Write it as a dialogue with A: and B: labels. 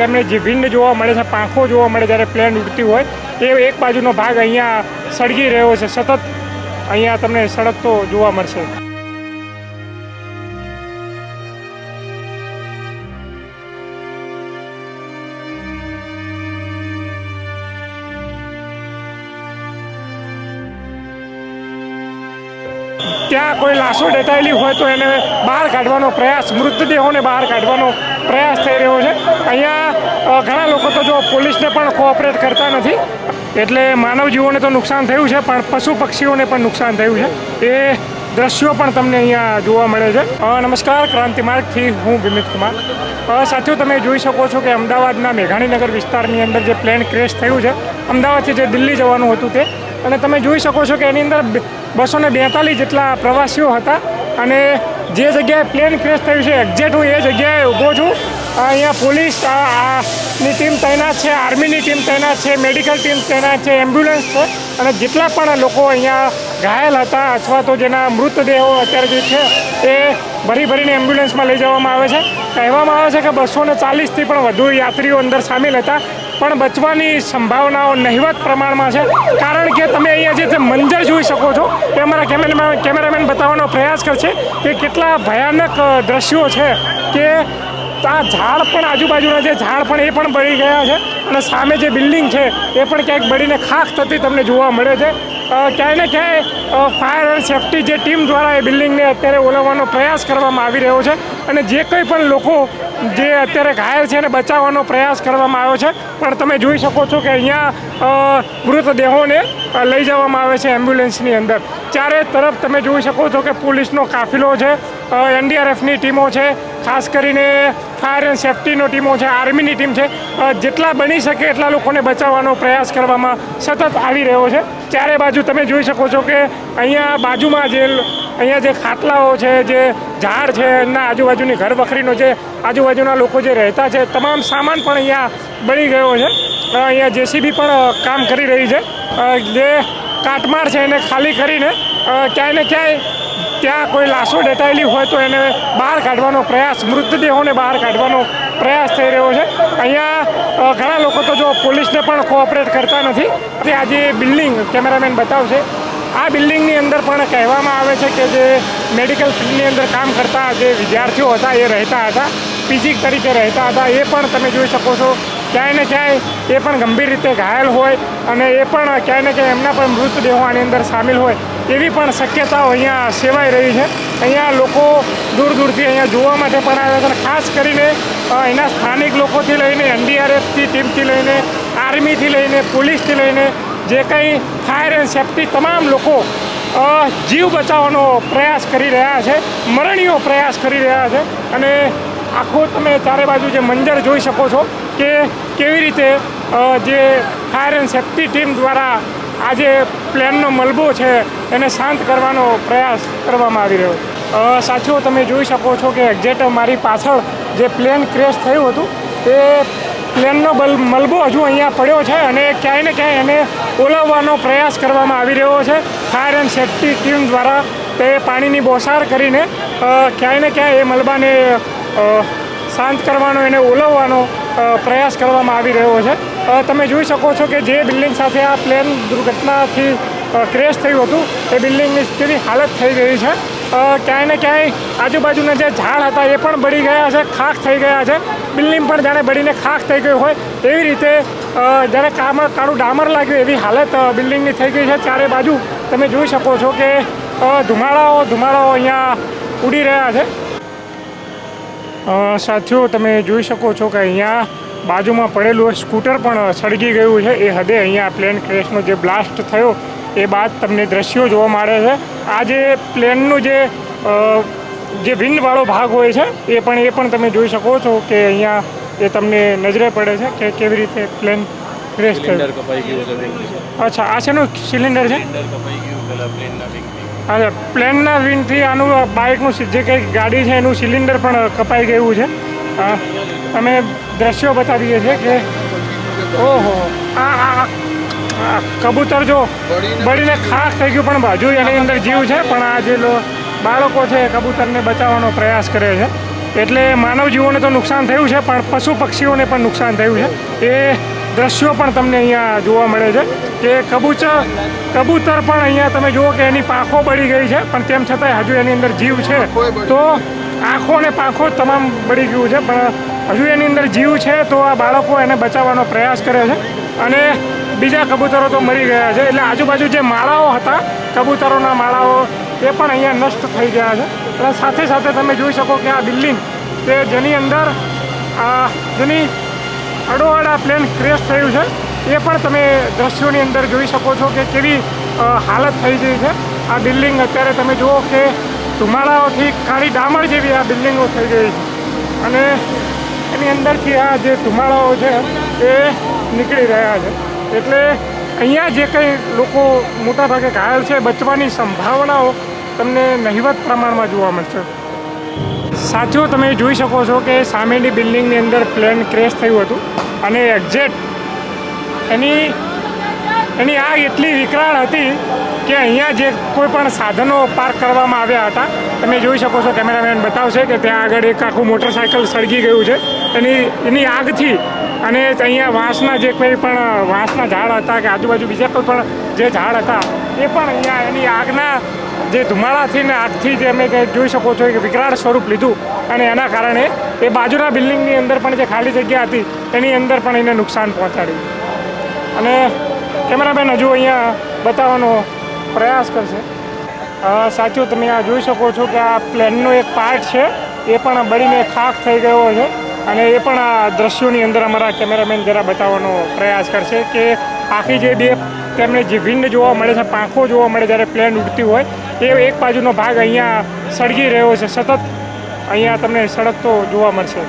A: એમને જે વિન્ડ જોવા મળે છે, પાંખો જોવા મળે જ્યારે પ્લેન ઉડતી હોય, એ એક બાજુનો ભાગ અહીંયા સળગી રહ્યો છે. સતત અહીંયા તમને સળગતો જોવા મળશે. ત્યાં કોઈ લાશો ડેટાયેલી હોય તો એને બહાર કાઢવાનો પ્રયાસ, મૃતદેહોને બહાર કાઢવાનો પ્રયાસ થઈ રહ્યો છે. અહીંયા ઘણા લોકો તો જો પોલીસને પણ કોઓપરેટ કરતા નથી, એટલે માનવ જીવોને તો નુકસાન થયું છે, પણ પશુ પક્ષીઓને પણ નુકસાન થયું છે. એ દ્રશ્યો પણ તમને અહીંયા જોવા મળે છે. નમસ્કાર, ક્રાંતિ માર્ગથી હું વિમિત કુમાર. સાથીઓ, તમે જોઈ શકો છો કે અમદાવાદના મેઘાણીનગર વિસ્તારની અંદર જે પ્લેન ક્રેશ થયું છે, અમદાવાદથી જે દિલ્હી જવાનું હતું તે, અને તમે જોઈ શકો છો કે એની અંદર 242 જેટલા પ્રવાસીઓ હતા. અને જે જગ્યાએ પ્લેન ક્રેશ થયું છે એક્ઝેક્ટ હું એ જગ્યાએ ઊભો છું. અહીંયા પોલીસ ની ટીમ તૈનાત છે, આર્મીની ટીમ તૈનાત છે, મેડિકલ ટીમ તૈનાત છે, એમ્બ્યુલન્સ છે, અને જેટલા પણ લોકો અહીંયા ઘાયલ હતા અથવા તો જેના મૃતદેહો અત્યારે જે છે એ ભરીને એમ્બ્યુલન્સમાં લઈ જવામાં આવે છે. કહેવામાં આવે છે કે 240થી પણ વધુ યાત્રીઓ અંદર સામેલ હતા, પણ બચવાની સંભાવનાઓ નહિવત પ્રમાણમાં છે. કારણ કે તમે અહીંયા જે મંજર જોઈ શકો છો એ અમારા કેમેરામેન બતાવવાનો પ્રયાસ કરશે કે કેટલા ભયાનક દ્રશ્યો છે. કે આ ઝાડ પણ, આજુબાજુના જે ઝાડ પણ એ પણ બળી ગયા છે, અને સામે જે બિલ્ડિંગ છે એ પણ ક્યાંક બળીને ખાખ થતી તમને જોવા મળે છે. ક્યાંય ને ક્યાંય ફાયર એન્ડ સેફ્ટી જે ટીમ દ્વારા એ બિલ્ડિંગને અત્યારે ઓલવવાનો પ્રયાસ કરવામાં આવી રહ્યો છે, અને જે કંઈ પણ લોકો જે અત્યારે ઘાયલ છે એને બચાવવાનો પ્રયાસ કરવામાં આવ્યો છે. પણ તમે જોઈ શકો છો કે અહીંયા મૃતદેહોને લઈ જવામાં આવે છે એમ્બ્યુલન્સની અંદર. ચારે તરફ તમે જોઈ શકો છો કે પોલીસનો કાફિલો છે, NDRFની ટીમો છે, ખાસ કરીને ફાયર એન્ડ સેફ્ટીનો ટીમો છે, આર્મીની ટીમ છે. જેટલા બની શકે એટલા લોકોને બચાવવાનો પ્રયાસ કરવામાં સતત આવી રહ્યો છે. ચારે બાજુ તમે જોઈ શકો છો કે અહીંયા બાજુમાં જે ખાટલાઓ છે, જે ઝાડ છે, એના આજુબાજુની ઘર વખરીનો જે આજુબાજુના લોકો જે રહેતા છે, તમામ સામાન પણ અહીંયા બળી ગયો છે. અહીંયા JCB પણ કામ કરી રહી છે. જે કાટમાળ છે એને ખાલી કરીને ક્યાંય ને ક્યાંય ત્યાં કોઈ લાશો ડેટાયેલી હોય તો એને બહાર કાઢવાનો પ્રયાસ, મૃતદેહોને બહાર કાઢવાનો પ્રયાસ થઈ રહ્યો છે. અહીંયા ઘણા લોકો તો જો પોલીસને પણ કોઓપરેટ કરતા નથી. તે આ જે બિલ્ડિંગ કેમેરામેન બતાવશે, આ બિલ્ડિંગની અંદર પણ કહેવામાં આવે છે કે જે મેડિકલ ફિલ્ડની અંદર કામ કરતા જે વિદ્યાર્થીઓ હતા એ રહેતા હતા, PG તરીકે રહેતા હતા. એ પણ તમે જોઈ શકો છો ક્યાંય ને ક્યાંય એ પણ ગંભીર રીતે ઘાયલ હોય, અને એ પણ ક્યાંય ને ક્યાંય એમના પણ મૃતદેહો આની અંદર સામેલ હોય એવી પણ શક્યતાઓ અહીંયા સેવાઈ રહી છે. અહીંયા લોકો દૂર દૂરથી અહીંયા જોવા માટે પણ આવે છે, અને ખાસ કરીને અહીંના સ્થાનિક લોકોથી લઈને NDRFની ટીમથી લઈને આર્મીથી લઈને પોલીસથી લઈને જે કંઈ ફાયર એન્ડ સેફ્ટી તમામ લોકો જીવ બચાવવાનો પ્રયાસ કરી રહ્યા છે, મરણીયો પ્રયાસ કરી રહ્યા છે. અને આખો તમે ચારે બાજુ જે મંજર જોઈ શકો છો કે કેવી રીતે જે ફાયર એન્ડ સેફ્ટી ટીમ દ્વારા આ જે પ્લેનનો મલબો છે એને શાંત કરવાનો પ્રયાસ કરવામાં આવી રહ્યો. સાથીઓ, તમે જોઈ શકો છો કે એક્ઝેક્ટ મારી પાછળ જે પ્લેન ક્રેશ થયું હતું એ પ્લેનનો મલબો હજુ અહીંયા પડ્યો છે, અને ક્યાંય ને ક્યાંય એને ઓલવવાનો પ્રયાસ કરવામાં આવી રહ્યો છે. ફાયર એન્ડ સેફ્ટી ટીમ દ્વારા તે પાણીની બોસાર કરીને ક્યાંય ને ક્યાંય એ મલબાને શાંત કરવાનો, એને ઓલવવાનો પ્રયાસ કરવામાં આવી રહ્યો છે. તમે જોઈ શકો છો કે જે બિલ્ડિંગ સાથે આ પ્લેન દુર્ઘટનાથી ક્રેશ થયું હતું એ બિલ્ડિંગની કેવી હાલત થઈ ગઈ છે. ક્યાંય ને ક્યાંય આજુબાજુના જે ઝાડ હતા એ પણ બળી ગયા છે, ખાખ થઈ ગયા છે. બિલ્ડિંગ પણ જાણે બળીને ખાખ થઈ ગઈ હોય એવી રીતે જ્યારે કાળું ડામર લાગ્યું એવી હાલત બિલ્ડિંગની થઈ ગઈ છે. ચારે બાજુ તમે જોઈ શકો છો કે ધુમાડાઓ અહીંયા ઉડી રહ્યા છે. સાથીઓ, તમે જોઈ શકો છો કે અહીંયા બાજુમાં પડેલું સ્કૂટર પણ સળગી ગયું છે. એ હદે અહીંયા પ્લેન ક્રેશનો જે બ્લાસ્ટ થયો એ બાદ તમને દ્રશ્યો જોવા મળે છે. આ જે પ્લેનનું જે વિન્ડવાળો ભાગ હોય છે એ પણ તમે જોઈ શકો છો કે અહીંયા એ તમને નજરે પડે છે કે કેવી રીતે પ્લેન ક્રેશ થયું. અચ્છા, આ શેનું સિલિન્ડર છે? અચ્છા, પ્લેનના વિન્ડથી આનું બાઇકનું જે કંઈ ગાડી છે એનું સિલિન્ડર પણ કપાઈ ગયું છે. અમે દ્રશ્યો બતાવીએ છીએ કે ઓહો, આ કબૂતર જો બળીને ખાખ થઈ ગયું, પણ હજુ એની અંદર જીવ છે. પણ આ જે બાળકો છે કબૂતરને બચાવવાનો પ્રયાસ કરે છે. એટલે માનવ જીવોને તો નુકસાન થયું છે, પણ પશુ પક્ષીઓને પણ નુકસાન થયું છે. એ દ્રશ્યો પણ તમને અહીંયા જોવા મળે છે કે કબૂતર પણ અહીંયા તમે જુઓ કે એની પાંખો બળી ગઈ છે, પણ તેમ છતાંય હજુ એની અંદર જીવ છે. તો આંખો ને પાંખો તમામ બળી ગયું છે, પણ હજુ એની અંદર જીવ છે. તો આ બાળકો એને બચાવવાનો પ્રયાસ કરે છે અને બીજા કબૂતરો તો મરી ગયા છે. એટલે આજુબાજુ જે માળાઓ હતા કબૂતરોના માળાઓ એ પણ અહીંયા નષ્ટ થઈ ગયા છે. અને સાથે સાથે તમે જોઈ શકો કે આ બિલ્ડિંગ કે જેની અંદર જેની અડોઅડ આ પ્લેન ક્રેશ થયું છે એ પણ તમે દ્રશ્યોની અંદર જોઈ શકો છો કે કેવી હાલત થઈ ગઈ છે. આ બિલ્ડિંગ અત્યારે તમે જુઓ કે ધુમાડાઓથી કાળી ડામર જેવી આ બિલ્ડિંગો થઈ ગઈ છે અને એની અંદરથી આ જે ધુમાડાઓ છે એ નીકળી રહ્યા છે. એટલે અહીંયા જે કંઈ લોકો મોટાભાગે ઘાયલ છે બચવાની સંભાવનાઓ તમને નહિવત પ્રમાણમાં જોવા મળશે. સાથીઓ તમે જોઈ શકો છો કે સામેની બિલ્ડિંગની અંદર પ્લેન ક્રેશ થયું હતું અને એક્ઝેક્ટ એની આગ એટલી વિકરાળ હતી કે અહીંયા જે કોઈ પણ સાધનો પાર્ક કરવામાં આવ્યા હતા તમે જોઈ શકો છો, કેમેરામેન બતાવશે કે ત્યાં આગળ એક આખું મોટરસાઇકલ સળગી ગયું છે એની આગથી. અને અહીંયા વાંસના જે કોઈ પણ વાંસના ઝાડ હતા કે આજુબાજુ બીજા કોઈ પણ જે ઝાડ હતા એ પણ અહીંયા એની આગના જે ધુમાડાથી ને આગથી જે અમે જોઈ શકો છો કે વિકરાળ સ્વરૂપ લીધું અને એના કારણે એ બાજુના બિલ્ડિંગની અંદર પણ જે ખાલી જગ્યા હતી એની અંદર પણ એને નુકસાન પહોંચાડ્યું. અને કેમેરામેન હજુ અહીંયા બતાવવાનો પ્રયાસ કરશે. સાથીઓ તમે આ જોઈ શકો છો કે આ પ્લેનનો એક પાર્ટ છે એ પણ બળીને ખાખ થઈ ગયો છે અને એ પણ આ દ્રશ્યોની અંદર અમારા કેમેરામેન જરા બતાવવાનો પ્રયાસ કરશે કે આખી જે બે તેમને જે વિન્ડ જોવા મળે છે, પાંખો જોવા મળે જ્યારે પ્લેન ઉડતી હોય એ એક બાજુનો ભાગ અહીંયા સળગી રહ્યો છે. સતત અહીંયા તમને સળગતો જોવા મળશે.